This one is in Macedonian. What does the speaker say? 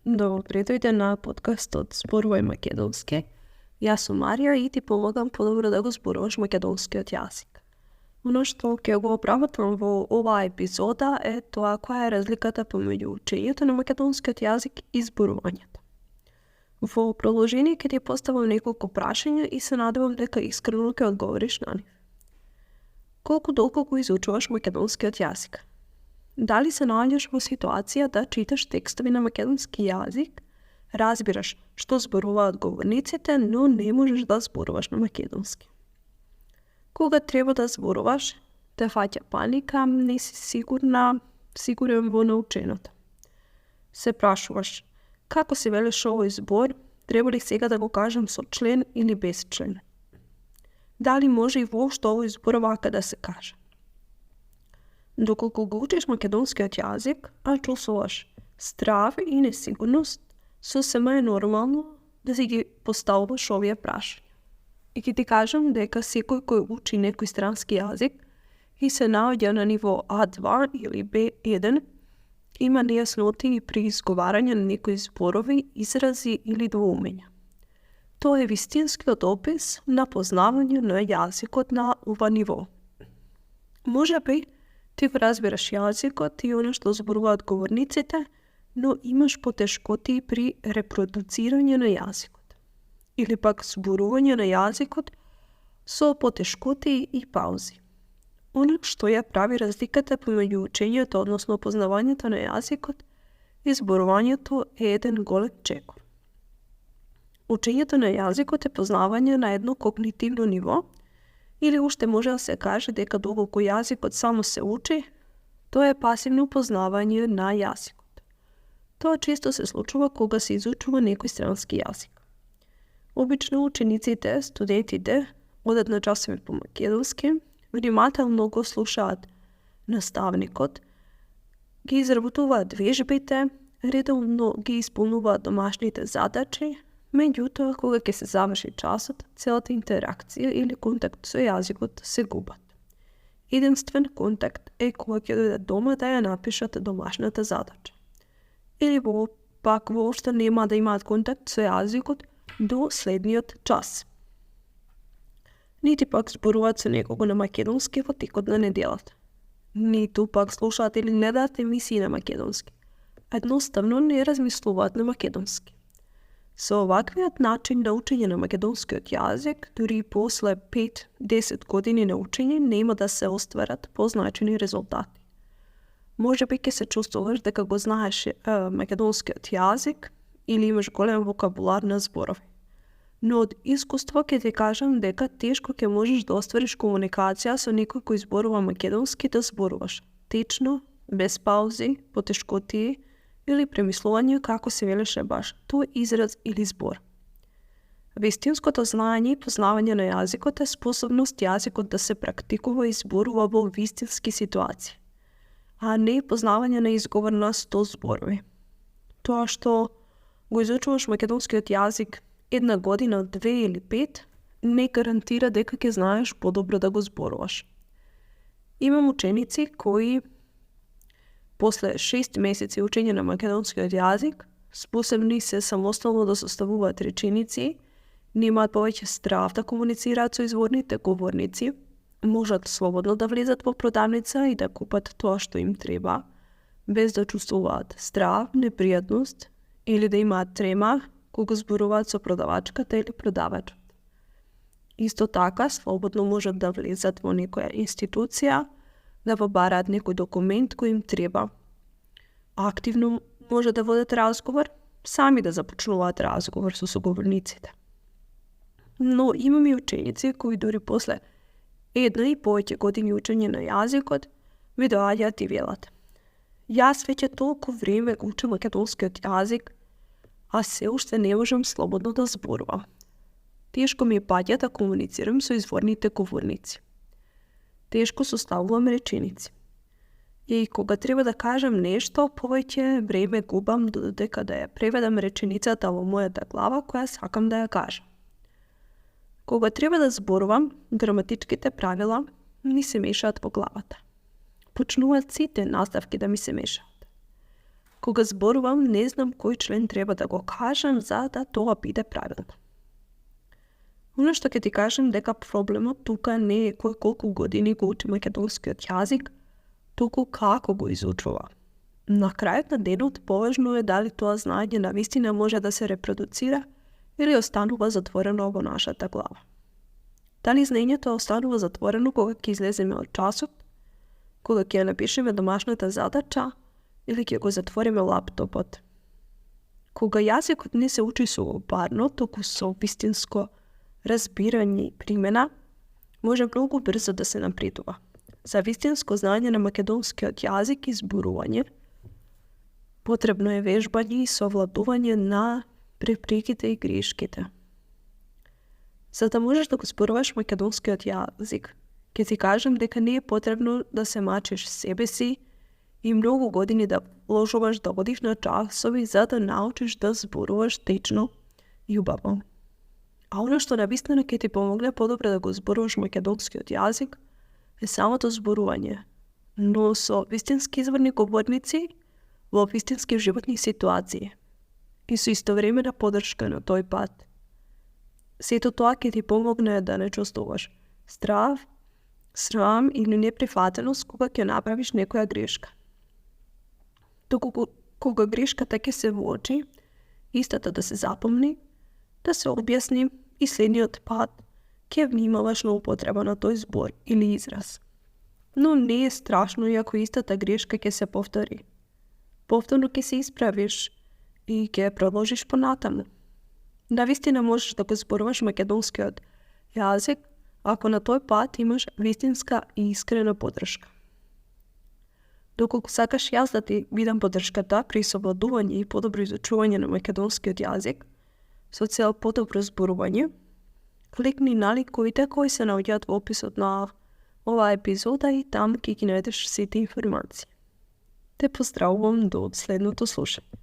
Dobro, idete na podcast od Zborova makedonske. Ja sam Marija i ti pomagam podobro da go zborovaš makedonski od jazika. Ono što ke go opravljam v ova epizoda je to koja je razlikata pomeđu učenjето na makedonski od jazik i zborovanjето. V продолжение ke ti postavim nekoliko prašanja i se nadavam neka iskreno ke odgovoriš na njih. Koliko dolgo go izučavaš makedonski od jazika? Da li se nađeš u situaciji da čitaš tekstovi na makedonski jezik, razbiraš što zborova odgovornicite, no ne možeš da zborovaš na makedonski? Koga treba da zborovaš, te faća panika, nisi siguran v naučeното. Se prašuvaš, kako se veliš ovaj zbor, treba li сега da go kažem so člen ili bez člena? Da li može i vošto ovaj zbor ovaka da se kaže? Доколку го учиш македонскиот јазик, а чувствуваш страв и несигурност, сосема е нормално да си ги поставуваш овие прашања. И ќе ти кажам дека секој кој учи некој странски јазик и се наоѓа на ниво A2 или B1, има нејасноти при изговарање на некои зборови, изрази или двоумења. Тоа е вистинскиот опис на познавање на јазикот на ова ниво. Може би ти го разбираш јазикот и оно што зборуваат говорниците, но имаш потешкоти при репродуцирање на јазикот. Или пак зборување на јазикот со потешкоти и паузи. Оно што ја прави разликата помеѓу учењето, односно познавањето на јазикот и зборувањето е еден голем чекор. Учењето на јазикот е познавање на едно когнитивно ниво, или уште може да се каже дека доколку јазикот само се учи, тоа е пасивно познавање на јазикот. Тоа често се случува кога се изучува некој странски јазик. Обично учениците, студентите, одат на часови по македонски, внимателно го слушаат наставникот, ги изработуваат вежбите, редовно ги исполнуваат домашните задачи. Меѓутоа, кога ќе се заврши часот, целата интеракција или контакт со јазикот се губат. Единствен контакт е кога ќе дојдат дома да ја напишат домашната задача. Или пак воопшто нема да имаат контакт со јазикот до следниот час. Нити пак зборуваат со некого на македонски во текот на неделата. Ниту пак слушаат или гледаат емисии на македонски. Едноставно не размислуваат на македонски. Со оваквиот начин на учење на македонскиот јазик, дури и после 5-10 години на учење, нема да се остварат позначени резултати. Може би ќе се чувствуваш дека го знаеш македонскиот јазик или имаш голем вокабулар на зборови. Но од искуство ќе ти кажам дека тешко ќе можеш да оствариш комуникација со некој кој зборува македонски да зборуваш течно, без паузи, потешкоти или премислување како се велеше баш тој израз или збор. Вистинското знаење и познавање на јазикот е способност јазикот да се практикува и зборува во вистински ситуации, а не познавање на изговор на 100 зборови. Тоа што го изучуваш македонскиот јазик 1 година, 2 или 5, не гарантира дека ќе знаеш подобро да го зборуваш. Имам ученици кои после 6 месеци учење на македонскиот јазик, способни се самостојно да составуваат реченици, немаат повеќе страв да комуницираат со изворните говорници, можат слободно да влезат во продавница и да купат тоа што им треба, без да чувствуваат страв, непријатност или да имаат трема кога зборуваат со продавачката или продавачот. Исто така, слободно можат да влезат во некоја институција, да побараат некој документ кој им треба. Активно може да водат разговор, сами да започнуваат разговор со соговорниците. Но имам и ученици кои дури после 1 и повеќе години учење на јазикот ми доаѓаат и велат: јас веќе толку време учам македонскиот јазик, а се уште не можам слободно да зборувам. Тешко ми паѓа да комуницирам со изворните говорници. Тешко составувам реченици. И кога треба да кажам нешто, повеќе време губам додека да ја преведам реченицата во мојата глава која сакам да ја кажам. Кога треба да зборувам, граматичките правила ми се мешаат во главата. Почнуваат сите наставки да ми се мешаат. Кога зборувам, не знам кој член треба да го кажам за да тоа биде правилно. Оно што ќе ти кажам дека проблемот тука не е кој колку години го учи македонскиот јазик, туку како го изучува. На крајот на денот поважно е дали тоа знаење навистина може да се репродуцира или останува затворено во нашата глава. Дали знаењето останува затворено кога ќе излеземе од часот, кога ќе напишеме домашната задача или ќе го затвориме лаптопот. Кога јазикот не се учи со парно, туку со вистинско разбирање и примена, може многу брзо да се напредува. За вистинско знаење на македонскиот јазик и зборување, потребно е вежбање и совладување на препреките и грешките. За да можеш да го зборуваш македонскиот јазик, ќе ти кажам дека не е потребно да се мачиш себе си и многу години да вложуваш да одиш на часови за да научиш да зборуваш течно и убаво. А оно што навистина ќе ти помогне подобро да го зборуваш македонскиот јазик е самото зборување, но со вистински изворни говорници во вистински животни ситуации и со истовремена поддршка на тој пат. Сето тоа ќе ти помогне да не чувствуваш страв, срам или неприфатеност кога ќе направиш некоја грешка. Туку кога грешката ќе се воочи, истата да се запомни, да се објасни и следниот пат ќе внимаваш на употреба на тој збор или израз. Но не е страшно и ако истата грешка ќе се повтори. Повторно ќе се исправиш и ќе продолжиш понатаму. Навистина можеш да го зборуваш македонскиот јазик ако на тој пат имаш вистинска и искрена поддршка. Доколку сакаш јас да ти бидам поддршката при совладување и подобро изучување на македонскиот јазик, со цел подобро зборување, кликни на линковите кои се наоѓаат во описот на оваа епизода и там ќе ги најдеш сите информации. Те поздравувам до следното слушање.